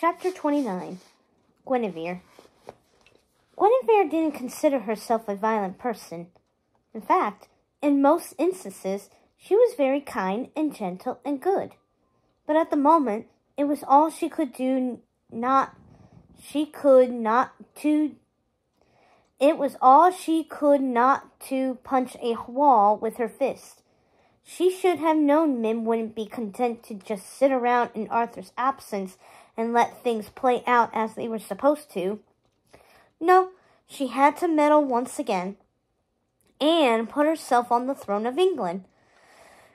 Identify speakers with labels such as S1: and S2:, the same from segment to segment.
S1: Chapter 29. Guinevere. Guinevere didn't consider herself a violent person. In fact, in most instances, she was very kind and gentle and good. But at the moment, it was all she could do not to punch a wall with her fist. She should have known Mim wouldn't be content to just sit around in Arthur's absence and let things play out as they were supposed to. No, she had to meddle once again and put herself on the throne of England.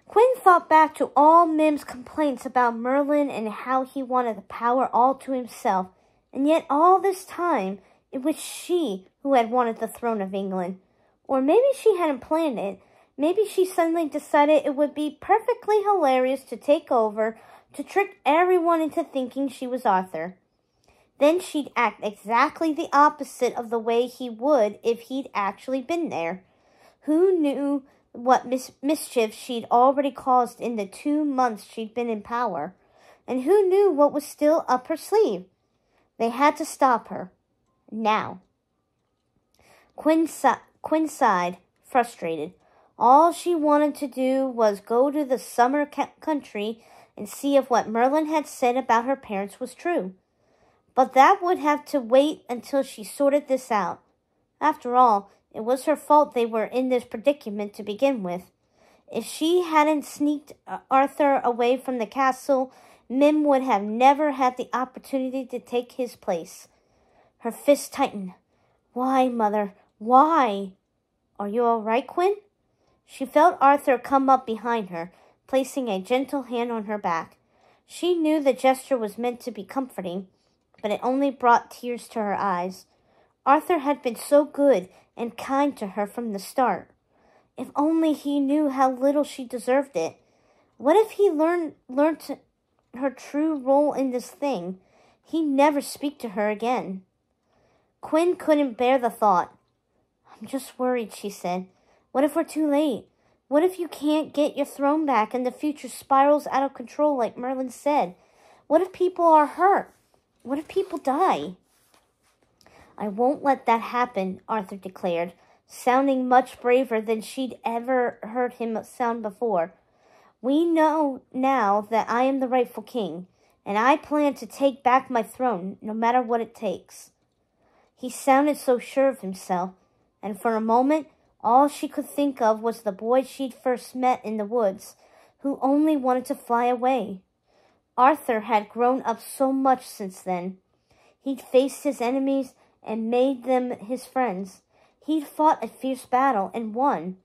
S1: Quinn thought back to all Mim's complaints about Merlin and how he wanted the power all to himself, and yet all this time it was she who had wanted the throne of England. Or maybe she hadn't planned it. Maybe she suddenly decided it would be perfectly hilarious to take over, to trick everyone into thinking she was Arthur. Then she'd act exactly the opposite of the way he would if he'd actually been there. Who knew what mischief she'd already caused in the 2 months she'd been in power? And who knew what was still up her sleeve? They had to stop her. Now. Quinn sighed, frustrated. All she wanted to do was go to the summer country and see if what Merlin had said about her parents was true. But that would have to wait until she sorted this out. After all, it was her fault they were in this predicament to begin with. If she hadn't sneaked Arthur away from the castle, Mim would have never had the opportunity to take his place. Her fist tightened. Why, Mother? Why? Are you all right, Quinn? She felt Arthur come up behind her, placing a gentle hand on her back. She knew the gesture was meant to be comforting, but it only brought tears to her eyes. Arthur had been so good and kind to her from the start. If only he knew how little she deserved it. What if he learned her true role in this thing? He'd never speak to her again. Quinn couldn't bear the thought. I'm just worried, she said. What if we're too late? What if you can't get your throne back and the future spirals out of control like Merlin said? What if people are hurt? What if people die? I won't let that happen, Arthur declared, sounding much braver than she'd ever heard him sound before. We know now that I am the rightful king, and I plan to take back my throne no matter what it takes. He sounded so sure of himself, and for a moment, all she could think of was the boy she'd first met in the woods, who only wanted to fly away. Arthur had grown up so much since then. He'd faced his enemies and made them his friends. He'd fought a fierce battle and won,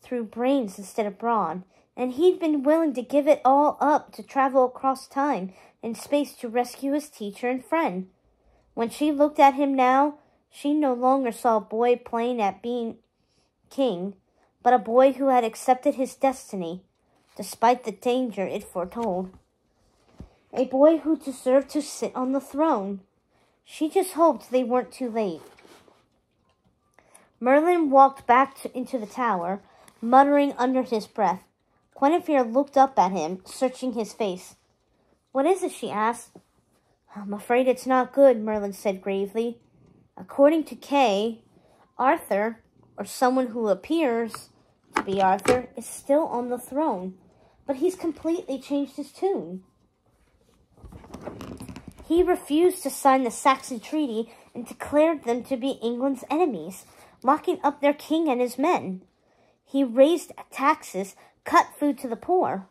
S1: through brains instead of brawn, and he'd been willing to give it all up to travel across time and space to rescue his teacher and friend. When she looked at him now, she no longer saw a boy playing at being king, but a boy who had accepted his destiny, despite the danger it foretold. A boy who deserved to sit on the throne. She just hoped they weren't too late. Merlin walked back into the tower, muttering under his breath. Guinevere looked up at him, searching his face. What is it? She asked. I'm afraid it's not good, Merlin said gravely. According to Kay, Arthur, or someone who appears to be Arthur, is still on the throne, but he's completely changed his tune. He refused to sign the Saxon Treaty and declared them to be England's enemies, locking up their king and his men. He raised taxes, cut food to the poor.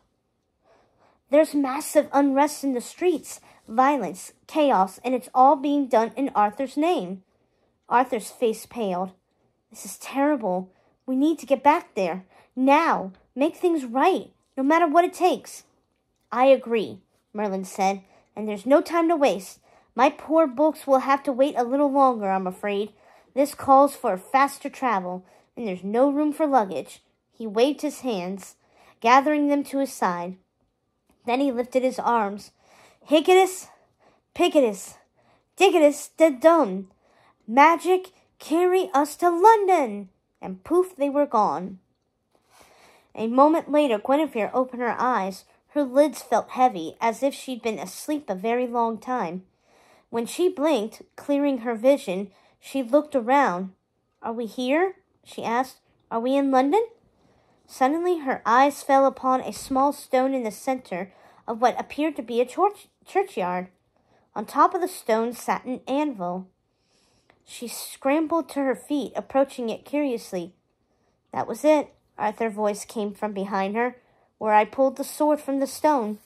S1: There's massive unrest in the streets, violence, chaos, and it's all being done in Arthur's name. Arthur's face paled. This is terrible. We need to get back there. Now. Make things right, no matter what it takes. I agree, Merlin said, and there's no time to waste. My poor books will have to wait a little longer, I'm afraid. This calls for faster travel, and there's no room for luggage. He waved his hands, gathering them to his side. Then he lifted his arms. Hicketus, picketus, dicketus, da-dum. Magic, carry us to London! And poof, they were gone. A moment later, Guinevere opened her eyes. Her lids felt heavy, as if she'd been asleep a very long time. When she blinked, clearing her vision, she looked around. "Are we here?" she asked. "Are we in London?" Suddenly her eyes fell upon a small stone in the center of what appeared to be a churchyard. On top of the stone sat an anvil. She scrambled to her feet, approaching it curiously. "That was it," Arthur's voice came from behind her, "where I pulled the sword from the stone."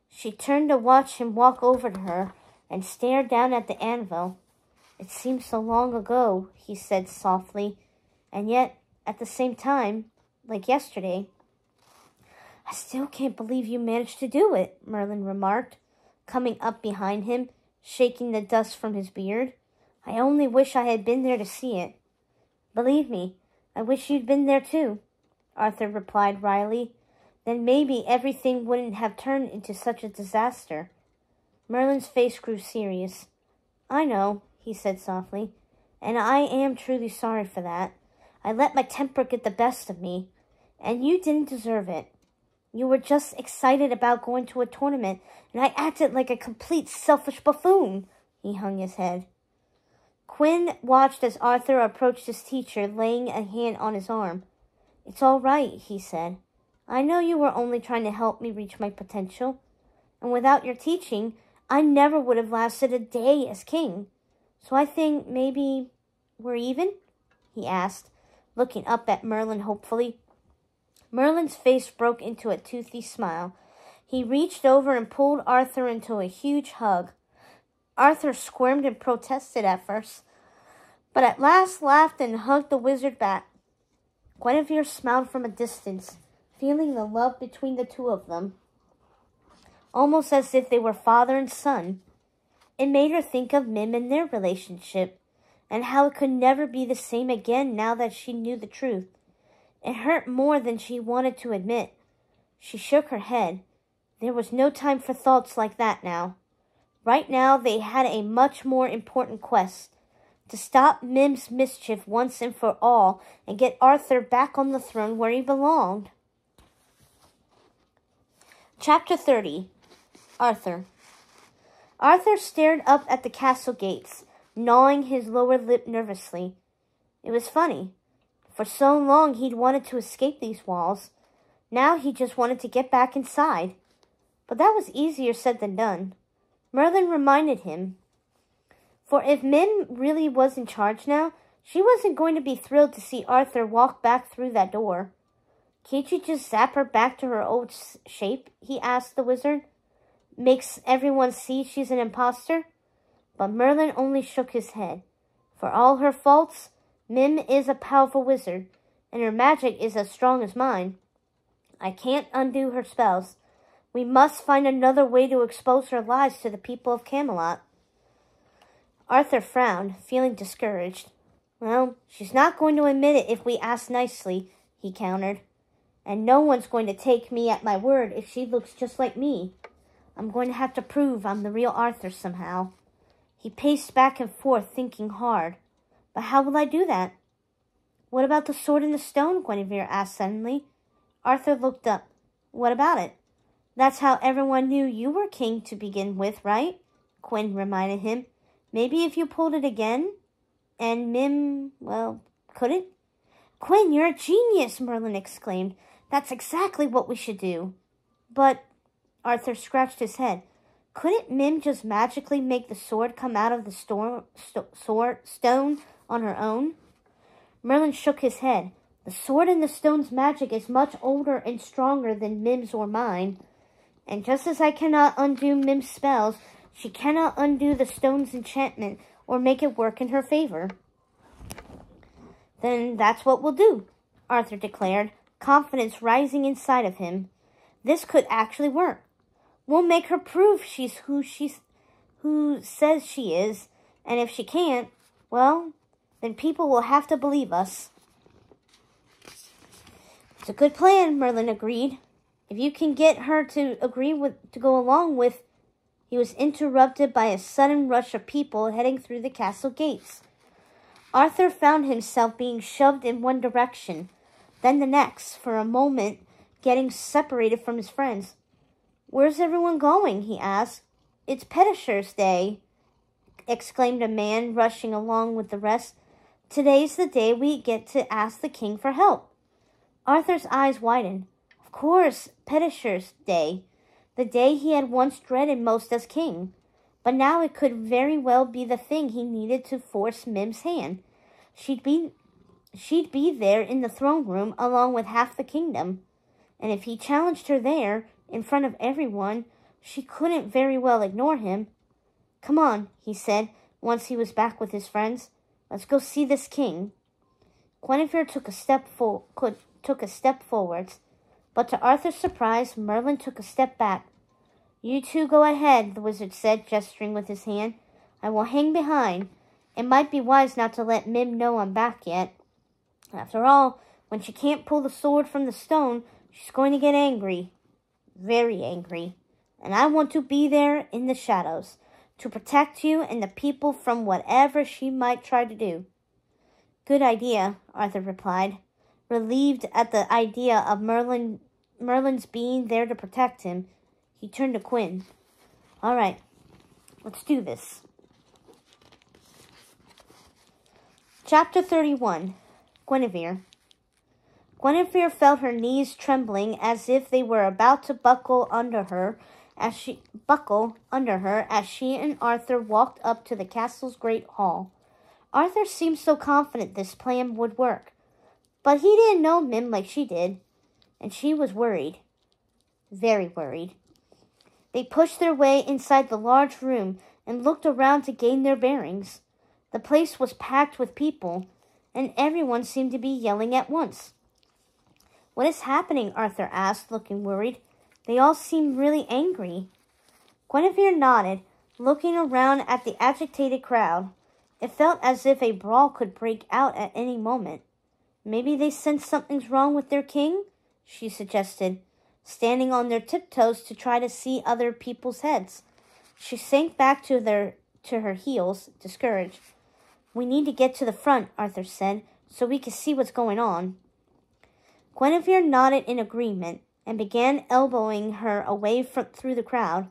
S1: She turned to watch him walk over to her and stared down at the anvil. "It seems so long ago," he said softly, "and yet, at the same time, like yesterday." "I still can't believe you managed to do it," Merlin remarked, coming up behind him, shaking the dust from his beard. "I only wish I had been there to see it." "Believe me, I wish you'd been there too," Arthur replied wryly. "Then maybe everything wouldn't have turned into such a disaster." Merlin's face grew serious. "I know," he said softly, "and I am truly sorry for that. I let my temper get the best of me, and you didn't deserve it. You were just excited about going to a tournament, and I acted like a complete selfish buffoon." He hung his head. Quinn watched as Arthur approached his teacher, laying a hand on his arm. "It's all right," he said. "I know you were only trying to help me reach my potential, and without your teaching, I never would have lasted a day as king. So I think maybe we're even?" he asked, looking up at Merlin hopefully. Merlin's face broke into a toothy smile. He reached over and pulled Arthur into a huge hug. Arthur squirmed and protested at first, but at last laughed and hugged the wizard back. Guinevere smiled from a distance, feeling the love between the two of them, almost as if they were father and son. It made her think of Mim and their relationship, and how it could never be the same again now that she knew the truth. It hurt more than she wanted to admit. She shook her head. There was no time for thoughts like that now. Right now they had a much more important quest: to stop Mim's mischief once and for all and get Arthur back on the throne where he belonged. Chapter 30. Arthur. Arthur stared up at the castle gates, gnawing his lower lip nervously. It was funny. For so long he'd wanted to escape these walls. Now he just wanted to get back inside. But that was easier said than done. Merlin reminded him. For if Mim really was in charge now, she wasn't going to be thrilled to see Arthur walk back through that door. "Can't you just zap her back to her old shape?" he asked the wizard. "Makes everyone see she's an imposter?" But Merlin only shook his head. For all her faults, Mim is a powerful wizard, and her magic is as strong as mine. I can't undo her spells. We must find another way to expose her lies to the people of Camelot. Arthur frowned, feeling discouraged. "Well, she's not going to admit it if we ask nicely," he countered. "And no one's going to take me at my word if she looks just like me. I'm going to have to prove I'm the real Arthur somehow." He paced back and forth, thinking hard. "But how will I do that?" "What about the sword and the stone?" Guinevere asked suddenly. Arthur looked up. "What about it?" "That's how everyone knew you were king to begin with, right?" Quinn reminded him. "Maybe if you pulled it again, and Mim, well, couldn't?" "Quinn, you're a genius!" Merlin exclaimed. "That's exactly what we should do." "But," Arthur scratched his head, "couldn't Mim just magically make the sword come out of the stone on her own?" Merlin shook his head. "The sword and the stone's magic is much older and stronger than Mim's or mine. And just as I cannot undo Mim's spells, she cannot undo the stone's enchantment or make it work in her favor." "Then that's what we'll do," Arthur declared, confidence rising inside of him. "This could actually work. We'll make her prove she's who says she is, and if she can't, well, then people will have to believe us." "It's a good plan," Merlin agreed. "If you can get her to to go along with..." He was interrupted by a sudden rush of people heading through the castle gates. Arthur found himself being shoved in one direction, then the next, for a moment getting separated from his friends. "Where's everyone going?" he asked. "It's Pedisher's Day." exclaimed a man rushing along with the rest. "Today's the day we get to ask the king for help." Arthur's eyes widened. Of course, Petisher's day. The day he had once dreaded most as king. But now it could very well be the thing he needed to force Mim's hand. She'd be there in the throne room along with half the kingdom. And if he challenged her there, in front of everyone, she couldn't very well ignore him. "Come on," he said, once he was back with his friends. "Let's go see this king." Guinevere took a step forwards, but to Arthur's surprise, Merlin took a step back. "You two go ahead," the wizard said, gesturing with his hand. "I will hang behind. It might be wise not to let Mim know I'm back yet. After all, when she can't pull the sword from the stone, she's going to get angry. Very angry. And I want to be there in the shadows, to protect you and the people from whatever she might try to do." "Good idea," Arthur replied, relieved at the idea of Merlin's being there to protect him. He turned to Quinn. "All right, let's do this." Chapter 31. Guinevere. Guinevere felt her knees trembling as if they were about to buckle under her as she and Arthur walked up to the castle's great hall. Arthur seemed so confident this plan would work, but he didn't know Mim like she did, and she was worried. Very worried. They pushed their way inside the large room and looked around to gain their bearings. The place was packed with people, and everyone seemed to be yelling at once. "What is happening?" Arthur asked, looking worried. "They all seem really angry." Guinevere nodded, looking around at the agitated crowd. It felt as if a brawl could break out at any moment. "Maybe they sense something's wrong with their king?" she suggested, standing on their tiptoes to try to see other people's heads. She sank back to her heels, discouraged. "We need to get to the front," Arthur said, "so we can see what's going on." Guinevere nodded in agreement and began elbowing her away through the crowd.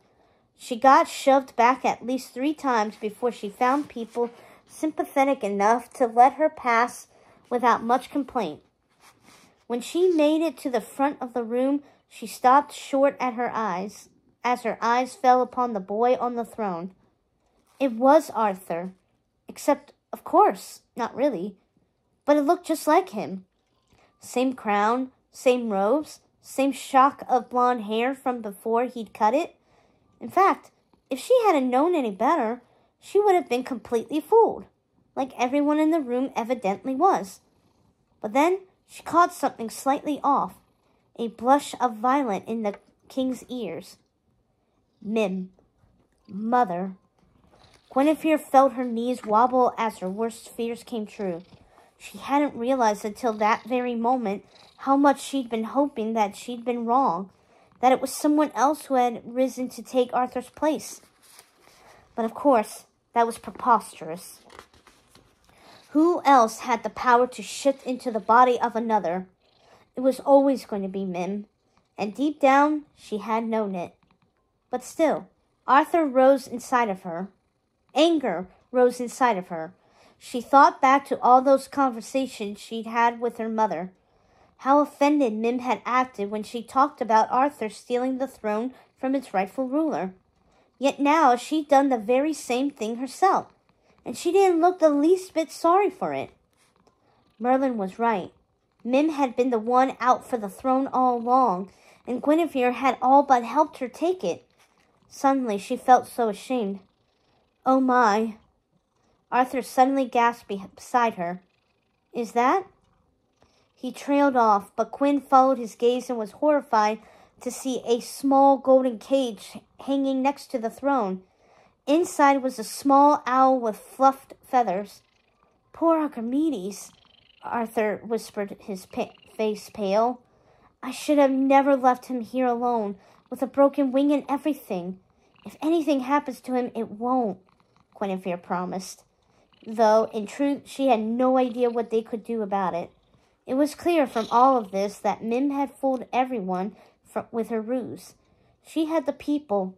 S1: She got shoved back at least 3 times before she found people sympathetic enough to let her pass without much complaint. When she made it to the front of the room, she stopped short at her eyes, as her eyes fell upon the boy on the throne. It was Arthur, except, of course, not really, but it looked just like him. Same crown, same robes, same shock of blonde hair from before he'd cut it. In fact, if she hadn't known any better, she would have been completely fooled, like everyone in the room evidently was. But then she caught something slightly off, a blush of violet in the king's ears. Mim. Mother. Guinevere felt her knees wobble as her worst fears came true. She hadn't realized until that very moment how much she'd been hoping that she'd been wrong, that it was someone else who had risen to take Arthur's place. But of course, that was preposterous. Who else had the power to shift into the body of another? It was always going to be Mim, and deep down, she had known it. But still, Arthur rose inside of her. Anger rose inside of her. She thought back to all those conversations she'd had with her mother. How offended Mim had acted when she talked about Arthur stealing the throne from its rightful ruler. Yet now she'd done the very same thing herself, and she didn't look the least bit sorry for it. Merlin was right. Mim had been the one out for the throne all along, and Guinevere had all but helped her take it. Suddenly she felt so ashamed. "Oh my." Arthur suddenly gasped beside her. "Is that?" He trailed off, but Quinn followed his gaze and was horrified to see a small golden cage hanging next to the throne. Inside was a small owl with fluffed feathers. "Poor Archimedes," Arthur whispered, his face pale. "I should have never left him here alone, with a broken wing and everything. If anything happens to him, it won't," Guinevere promised, though in truth she had no idea what they could do about it. It was clear from all of this that Mim had fooled everyone with her ruse. She had the people.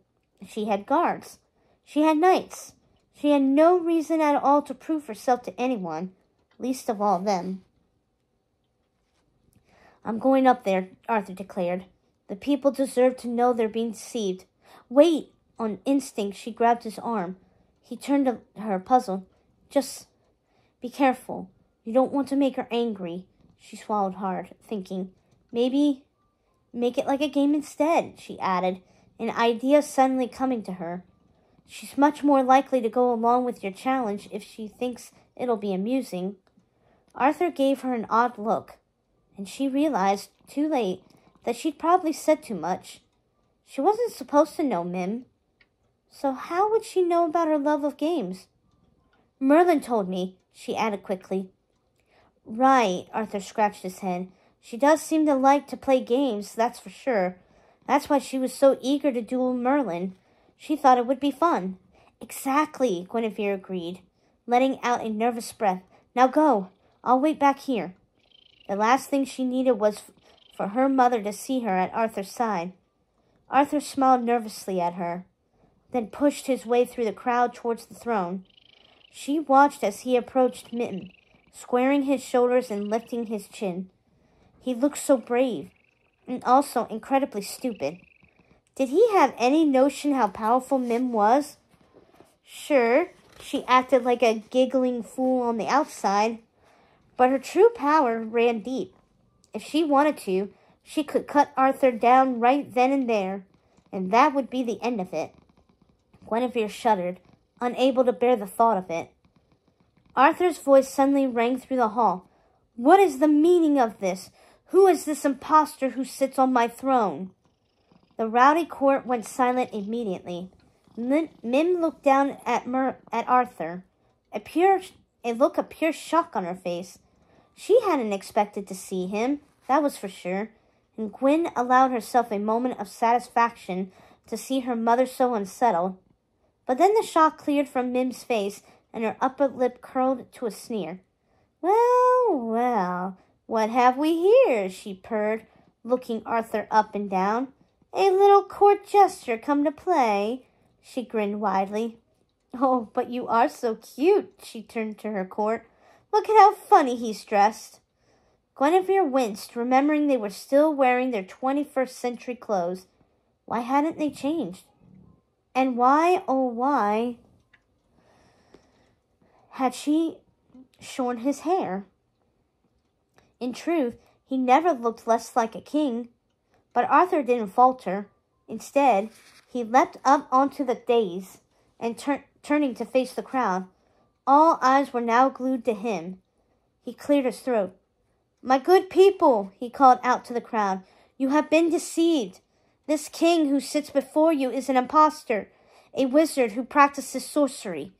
S1: She had guards. She had knights. She had no reason at all to prove herself to anyone, least of all them. I'm going up there, Arthur declared. The people deserve to know they're being deceived. Wait! On instinct, she grabbed his arm. He turned to her, puzzled. Just be careful. You don't want to make her angry. She swallowed hard, thinking, maybe make it like a game instead, she added, an idea suddenly coming to her. She's much more likely to go along with your challenge if she thinks it'll be amusing. Arthur gave her an odd look, and she realized, too late, that she'd probably said too much. She wasn't supposed to know Mim. So how would she know about her love of games? Merlin told me, she added quickly. Right, Arthur scratched his head. She does seem to like to play games, that's for sure. That's why she was so eager to duel Merlin. She thought it would be fun. Exactly, Guinevere agreed, letting out a nervous breath. Now go. I'll wait back here. The last thing she needed was for her mother to see her at Arthur's side. Arthur smiled nervously at her, then pushed his way through the crowd towards the throne. She watched as he approached Mim, squaring his shoulders and lifting his chin. He looked so brave, and also incredibly stupid. Did he have any notion how powerful Mim was? Sure, she acted like a giggling fool on the outside, but her true power ran deep. If she wanted to, she could cut Arthur down right then and there, and that would be the end of it. Guinevere shuddered, unable to bear the thought of it. Arthur's voice suddenly rang through the hall. What is the meaning of this? Who is this impostor who sits on my throne? The rowdy court went silent immediately. Mim looked down at Arthur, a look of pure shock on her face. She hadn't expected to see him, that was for sure, and Gwyn allowed herself a moment of satisfaction to see her mother so unsettled. But then the shock cleared from Mim's face, and her upper lip curled to a sneer. Well, well, what have we here? She purred, looking Arthur up and down. A little court jester come to play. She grinned widely. Oh, but you are so cute, she turned to her court. Look at how funny he's dressed. Guinevere winced, remembering they were still wearing their 21st century clothes. Why hadn't they changed? And why, oh why, had she shorn his hair? In truth, he never looked less like a king. But Arthur didn't falter. Instead, he leapt up onto the dais and turning to face the crowd. All eyes were now glued to him. He cleared his throat. My good people, he called out to the crowd, you have been deceived. This king who sits before you is an impostor, a wizard who practices sorcery.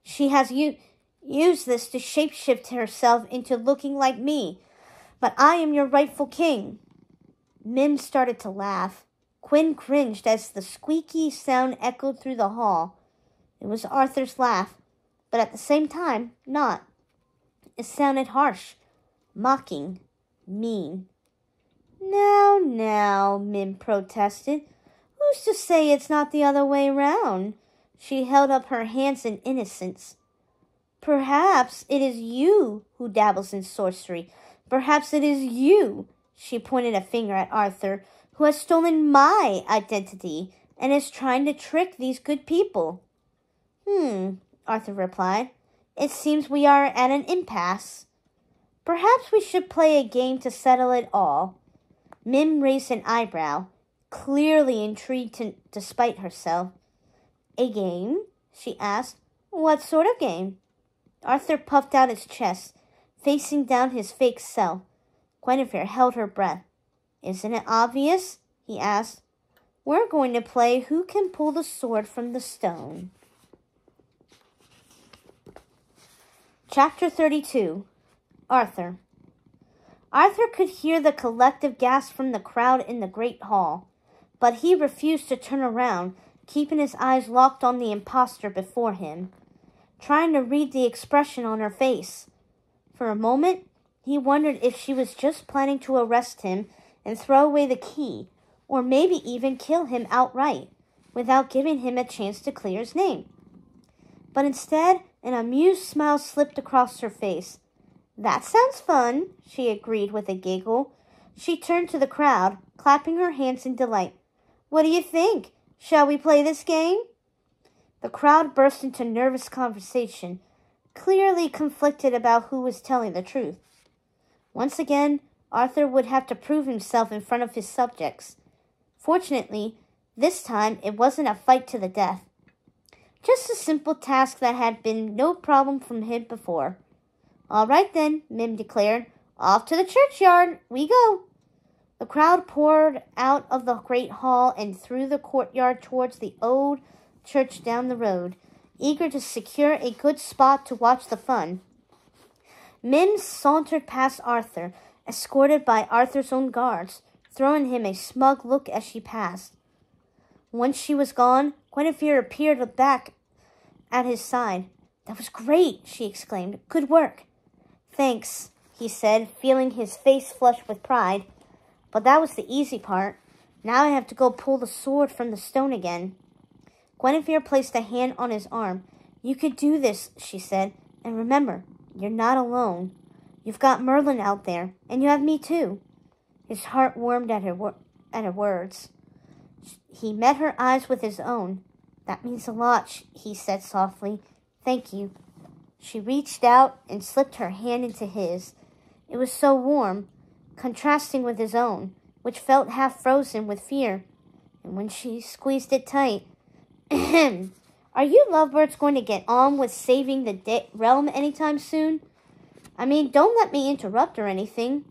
S1: She has used this to shapeshift herself into looking like me, but I am your rightful king. Mim started to laugh. Quinn cringed as the squeaky sound echoed through the hall. It was Arthur's laugh, but at the same time, not. It sounded harsh, mocking, mean. Now, Mim protested. Who's to say it's not the other way round? She held up her hands in innocence. Perhaps it is you who dabbles in sorcery. Perhaps it is you, she pointed a finger at Arthur, who has stolen my identity and is trying to trick these good people. Arthur replied. It seems we are at an impasse. Perhaps we should play a game to settle it all. Mim raised an eyebrow, clearly intrigued despite herself. A game? She asked. What sort of game? Arthur puffed out his chest, facing down his fake self. Guinevere held her breath. Isn't it obvious? He asked. We're going to play who can pull the sword from the stone. Chapter 32. Arthur. Arthur could hear the collective gasp from the crowd in the great hall, but he refused to turn around, keeping his eyes locked on the impostor before him, trying to read the expression on her face. For a moment, he wondered if she was just planning to arrest him and throw away the key, or maybe even kill him outright, without giving him a chance to clear his name. but instead an amused smile slipped across her face. That sounds fun, she agreed with a giggle. She turned to the crowd, clapping her hands in delight. What do you think? Shall we play this game? The crowd burst into nervous conversation, clearly conflicted about who was telling the truth. Once again, Arthur would have to prove himself in front of his subjects. Fortunately, this time it wasn't a fight to the death. Just a simple task that had been no problem from him before. All right then, Mim declared. Off to the churchyard we go. The crowd poured out of the great hall and through the courtyard towards the old church down the road, eager to secure a good spot to watch the fun. Mim sauntered past Arthur, escorted by Arthur's own guards, throwing him a smug look as she passed. Once she was gone, Guinevere appeared back at his side. That was great, she exclaimed. Good work. Thanks, he said, feeling his face flush with pride. But that was the easy part. Now I have to go pull the sword from the stone again. Guinevere placed a hand on his arm. You could do this, she said. And remember, you're not alone. You've got Merlin out there, and you have me too. His heart warmed at her words. He met her eyes with his own. That means a lot, he said softly. Thank you. She reached out and slipped her hand into his. It was so warm, contrasting with his own, which felt half frozen with fear. And when she squeezed it tight, Are you lovebirds going to get on with saving the realm anytime soon? I mean, don't let me interrupt or anything.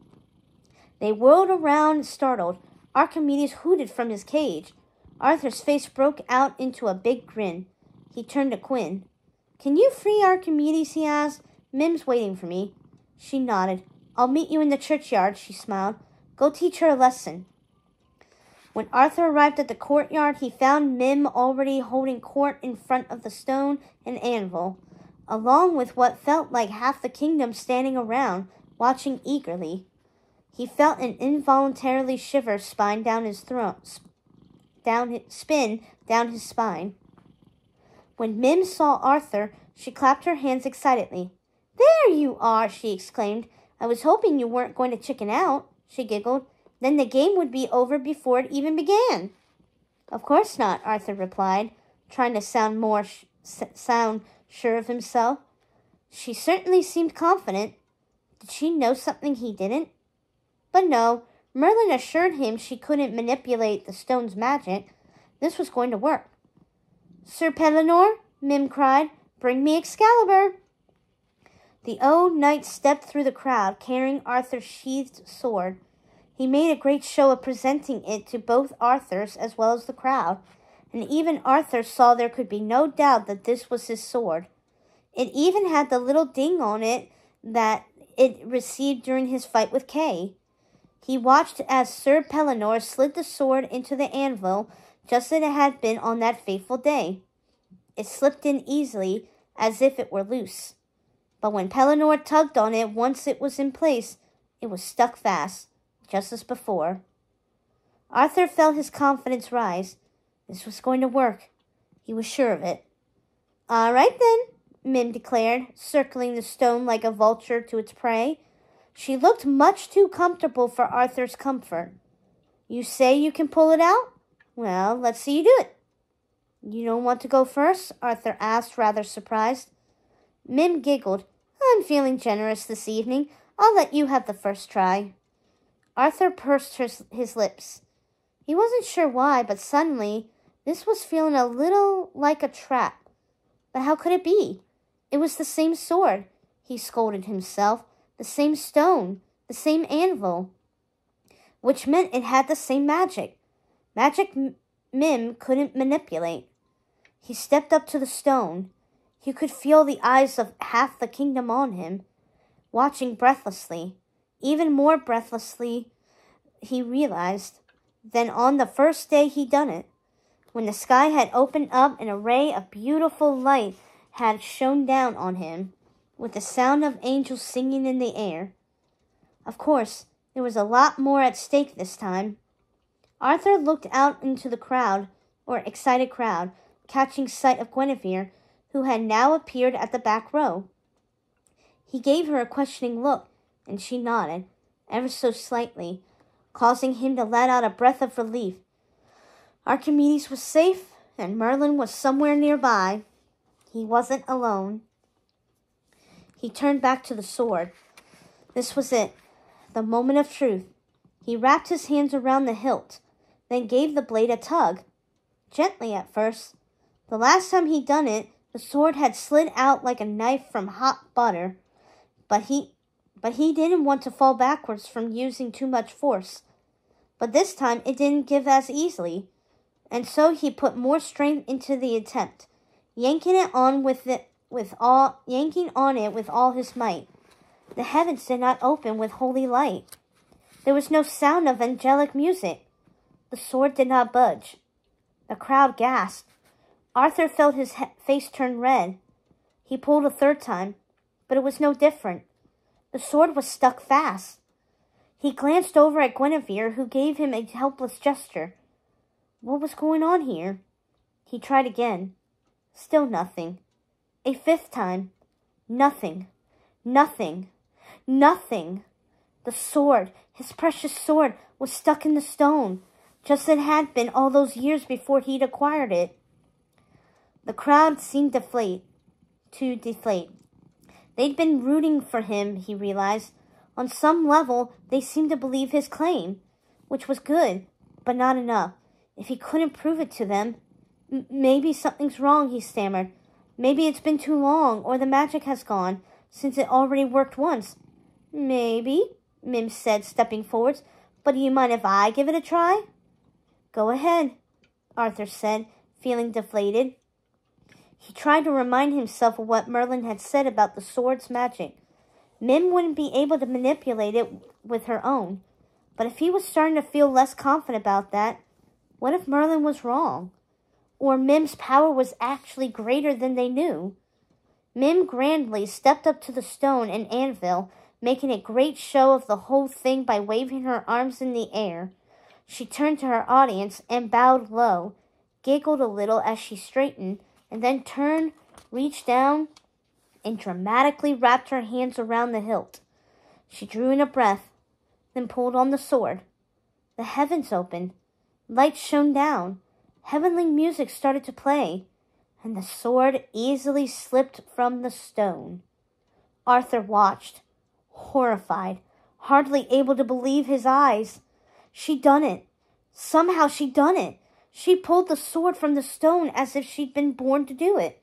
S1: They whirled around, startled. Archimedes hooted from his cage. Arthur's face broke out into a big grin. He turned to Quinn. Can you free Archimedes, he asked. Mim's waiting for me. She nodded. I'll meet you in the churchyard, she smiled. Go teach her a lesson. When Arthur arrived at the courtyard, he found Mim already holding court in front of the stone and anvil, along with what felt like half the kingdom standing around, watching eagerly. He felt an involuntarily shiver spin down his spine. When Mim saw Arthur, she clapped her hands excitedly. There you are, she exclaimed. I was hoping you weren't going to chicken out, she giggled. Then the game would be over before it even began. Of course not, Arthur replied, trying to sound sure of himself. She certainly seemed confident. Did she know something he didn't? But no, Merlin assured him she couldn't manipulate the stone's magic. This was going to work. Sir Pellinore, Mim cried, bring me Excalibur. The old knight stepped through the crowd, carrying Arthur's sheathed sword. He made a great show of presenting it to both Arthur's as well as the crowd, and even Arthur saw there could be no doubt that this was his sword. It even had the little ding on it that it received during his fight with Kay. He watched as Sir Pellinore slid the sword into the anvil just as it had been on that fateful day. It slipped in easily, as if it were loose. But when Pellinore tugged on it once it was in place, it was stuck fast, just as before. Arthur felt his confidence rise. This was going to work. He was sure of it. All right then, Mim declared, circling the stone like a vulture to its prey. She looked much too comfortable for Arthur's comfort. You say you can pull it out? Well, let's see you do it. You don't want to go first? Arthur asked, rather surprised. Mim giggled. I'm feeling generous this evening. I'll let you have the first try. Arthur pursed his lips. He wasn't sure why, but suddenly this was feeling a little like a trap. But how could it be? It was the same sword, he scolded himself, the same stone, the same anvil, which meant it had the same magic. Magic Mim couldn't manipulate. He stepped up to the stone. He could feel the eyes of half the kingdom on him, watching breathlessly. Even more breathlessly, he realized, than on the first day he'd done it, when the sky had opened up and a ray of beautiful light had shone down on him, with the sound of angels singing in the air. Of course, there was a lot more at stake this time. Arthur looked out into the excited crowd, catching sight of Guinevere, who had now appeared at the back row. He gave her a questioning look, and she nodded, ever so slightly, causing him to let out a breath of relief. Archimedes was safe, and Merlin was somewhere nearby. He wasn't alone. He turned back to the sword. This was it, the moment of truth. He wrapped his hands around the hilt, then gave the blade a tug. Gently at first. The last time he'd done it, the sword had slid out like a knife from hot butter. But he didn't want to fall backwards from using too much force. But this time it didn't give as easily, and so he put more strength into the attempt, yanking on it with all his might. The heavens did not open with holy light. There was no sound of angelic music. The sword did not budge. The crowd gasped. Arthur felt his face turn red. He pulled a third time, but it was no different. The sword was stuck fast. He glanced over at Guinevere, who gave him a helpless gesture. What was going on here? He tried again. Still nothing. A fifth time. Nothing. Nothing. Nothing. The sword, his precious sword, was stuck in the stone, just as it had been all those years before he'd acquired it. The crowd seemed to deflate. They'd been rooting for him, he realized. On some level, they seemed to believe his claim, which was good, but not enough. If he couldn't prove it to them, maybe something's wrong, he stammered. Maybe it's been too long, or the magic has gone, since it already worked once. Maybe, Mim said, stepping forwards, but do you mind if I give it a try? Go ahead, Arthur said, feeling deflated. He tried to remind himself of what Merlin had said about the sword's magic. Mim wouldn't be able to manipulate it with her own. But if he was starting to feel less confident about that, what if Merlin was wrong? Or Mim's power was actually greater than they knew? Mim grandly stepped up to the stone and anvil, making a great show of the whole thing by waving her arms in the air. She turned to her audience and bowed low, giggled a little as she straightened, and then turned, reached down, and dramatically wrapped her hands around the hilt. She drew in a breath, then pulled on the sword. The heavens opened. Light shone down. Heavenly music started to play, and the sword easily slipped from the stone. Arthur watched, horrified, hardly able to believe his eyes. She'd done it. Somehow she'd done it. She pulled the sword from the stone as if she'd been born to do it,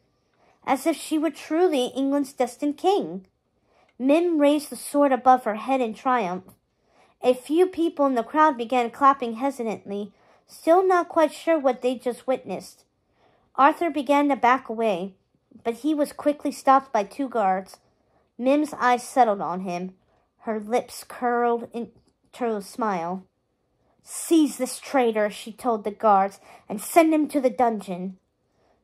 S1: as if she were truly England's destined king. Mim raised the sword above her head in triumph. A few people in the crowd began clapping hesitantly, still not quite sure what they'd just witnessed. Arthur began to back away, but he was quickly stopped by two guards. Mim's eyes settled on him. Her lips curled into a smile. Seize this traitor, she told the guards, and send him to the dungeon.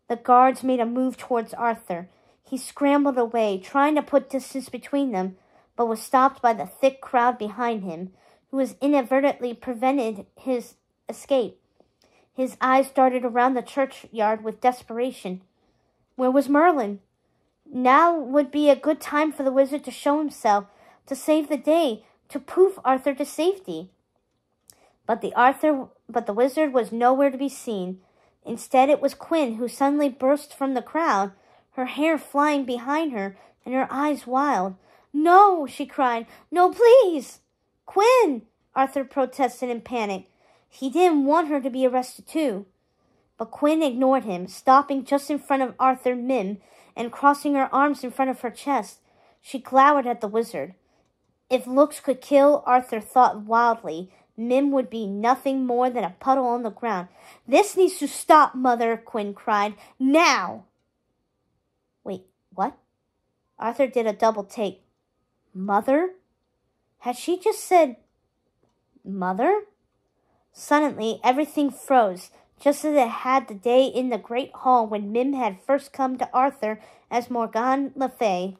S1: The guards made a move towards Arthur. He scrambled away, trying to put distance between them, but was stopped by the thick crowd behind him, who was inadvertently prevented his escape. His eyes darted around the churchyard with desperation. Where was Merlin? Now would be a good time for the wizard to show himself, to save the day, to poof Arthur to safety. But the wizard was nowhere to be seen. Instead, it was Quinn, who suddenly burst from the crowd, her hair flying behind her and her eyes wild. No, she cried. No, please. Quinn, Arthur protested in panic. He didn't want her to be arrested too. But Quinn ignored him, stopping just in front of Arthur Mim and crossing her arms in front of her chest. She glowered at the wizard. If looks could kill, Arthur thought wildly, Mim would be nothing more than a puddle on the ground. This needs to stop, Mother, Quinn cried. Now! Wait, what? Arthur did a double take. Mother? Had she just said, Mother? Suddenly, everything froze, just as it had the day in the great hall when Mim had first come to Arthur as Morgane Le Fay.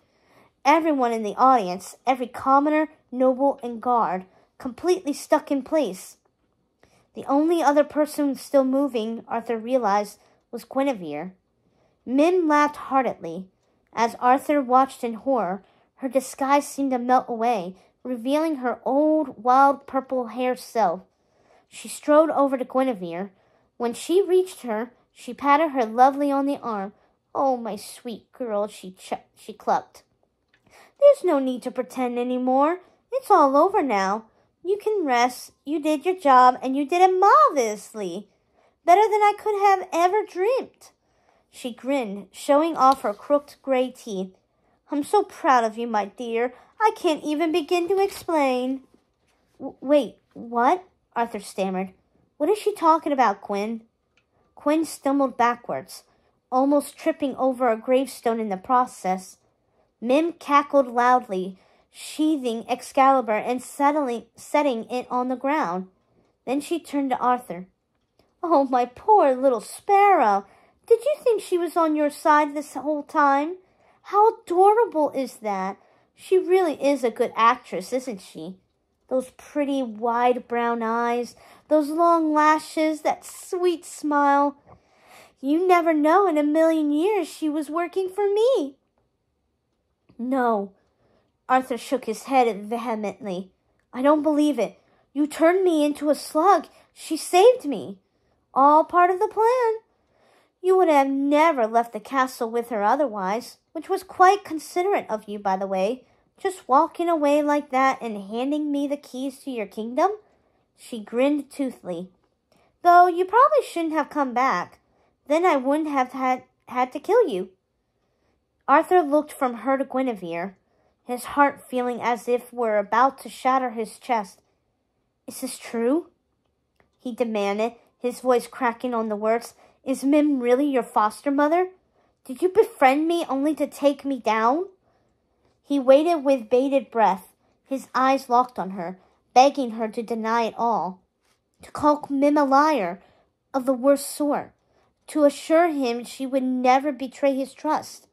S1: Everyone in the audience, every commoner, noble, and guard, completely stuck in place. The only other person still moving, Arthur realized, was Guinevere. Mim laughed heartily. As Arthur watched in horror, her disguise seemed to melt away, revealing her old, wild purple-haired self. She strode over to Guinevere. When she reached her, she patted her lovely on the arm. "Oh, my sweet girl," she clucked. "There's no need to pretend any more. It's all over now. You can rest. You did your job, and you did it marvelously. Better than I could have ever dreamt." She grinned, showing off her crooked gray teeth. "I'm so proud of you, my dear. I can't even begin to explain." Wait, what?" Arthur stammered. "What is she talking about, Gwyn?" Gwyn stumbled backwards, almost tripping over a gravestone in the process. Mim cackled loudly, sheathing Excalibur and setting it on the ground. Then she turned to Arthur. "Oh, my poor little sparrow! Did you think she was on your side this whole time? How adorable is that? She really is a good actress, isn't she? Those pretty wide brown eyes, those long lashes, that sweet smile. You never know in a million years she was working for me." "No." Arthur shook his head vehemently. "I don't believe it. You turned me into a slug. She saved me. All part of the plan. You would have never left the castle with her otherwise, which was quite considerate of you, by the way. Just walking away like that and handing me the keys to your kingdom." She grinned toothily. "Though you probably shouldn't have come back. Then I wouldn't have had to kill you." Arthur looked from her to Guinevere, his heart feeling as if were about to shatter his chest. "Is this true?" he demanded, his voice cracking on the words. "Is Mim really your foster mother? Did you befriend me only to take me down?" He waited with bated breath, his eyes locked on her, begging her to deny it all, to call Mim a liar of the worst sort, to assure him she would never betray his trust.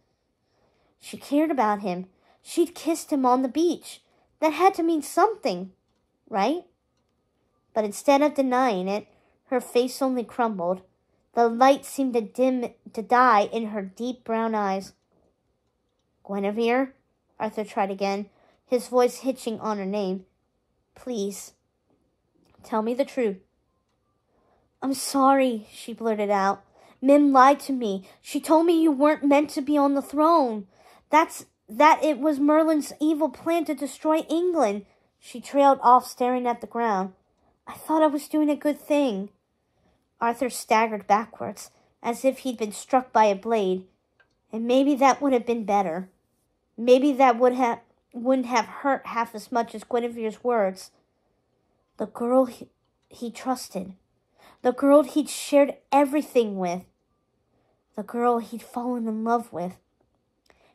S1: She cared about him. She'd kissed him on the beach. That had to mean something, right? But instead of denying it, her face only crumbled. The light seemed to die in her deep brown eyes. "Guinevere?" Arthur tried again, his voice hitching on her name. "Please, tell me the truth." "I'm sorry," she blurted out. "Mim lied to me. She told me you weren't meant to be on the throne. That it was Merlin's evil plan to destroy England." She trailed off, staring at the ground. "I thought I was doing a good thing." Arthur staggered backwards, as if he'd been struck by a blade. And maybe that would have been better. Maybe that wouldn't have hurt half as much as Guinevere's words. The girl he trusted. The girl he'd shared everything with. The girl he'd fallen in love with.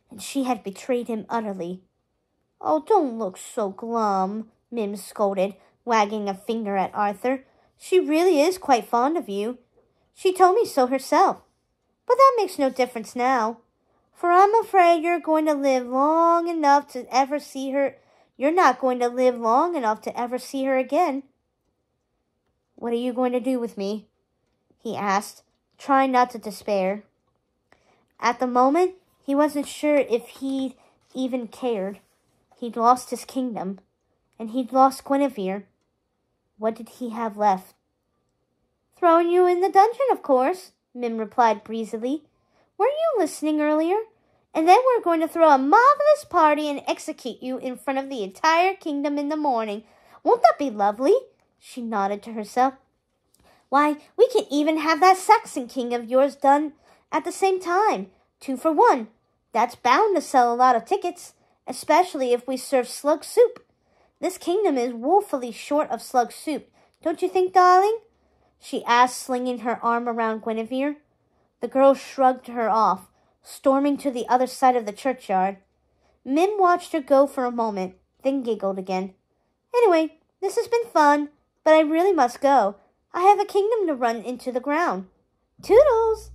S1: And she had betrayed him utterly. "Oh, don't look so glum," Mim scolded, wagging a finger at Arthur. "She really is quite fond of you. She told me so herself. But that makes no difference now. For I'm afraid you're going to live long enough to ever see her. You're not going to live long enough to ever see her again." "What are you going to do with me?" he asked, trying not to despair. At the moment, he wasn't sure if he'd even cared. He'd lost his kingdom, and he'd lost Guinevere. What did he have left? "Throwing you in the dungeon, of course," Mim replied breezily. "Weren't you listening earlier? And then we're going to throw a marvelous party and execute you in front of the entire kingdom in the morning. Won't that be lovely?" She nodded to herself. "Why, we can even have that Saxon king of yours done at the same time. 2 for 1. That's bound to sell a lot of tickets, especially if we serve slug soup. This kingdom is woefully short of slug soup, don't you think, darling?" she asked, slinging her arm around Guinevere. The girl shrugged her off, storming to the other side of the churchyard. Mim watched her go for a moment, then giggled again. "Anyway, this has been fun, but I really must go. I have a kingdom to run into the ground. Toodles!"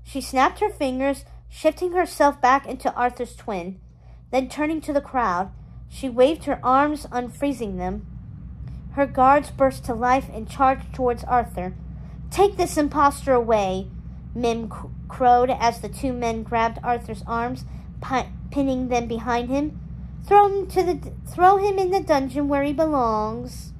S1: She snapped her fingers, shifting herself back into Arthur's twin. Then turning to the crowd, she waved her arms, unfreezing them. Her guards burst to life and charged towards Arthur. "Take this impostor away!" Mim crowed as the two men grabbed Arthur's arms, pinning them behind him. Throw him in the dungeon where he belongs.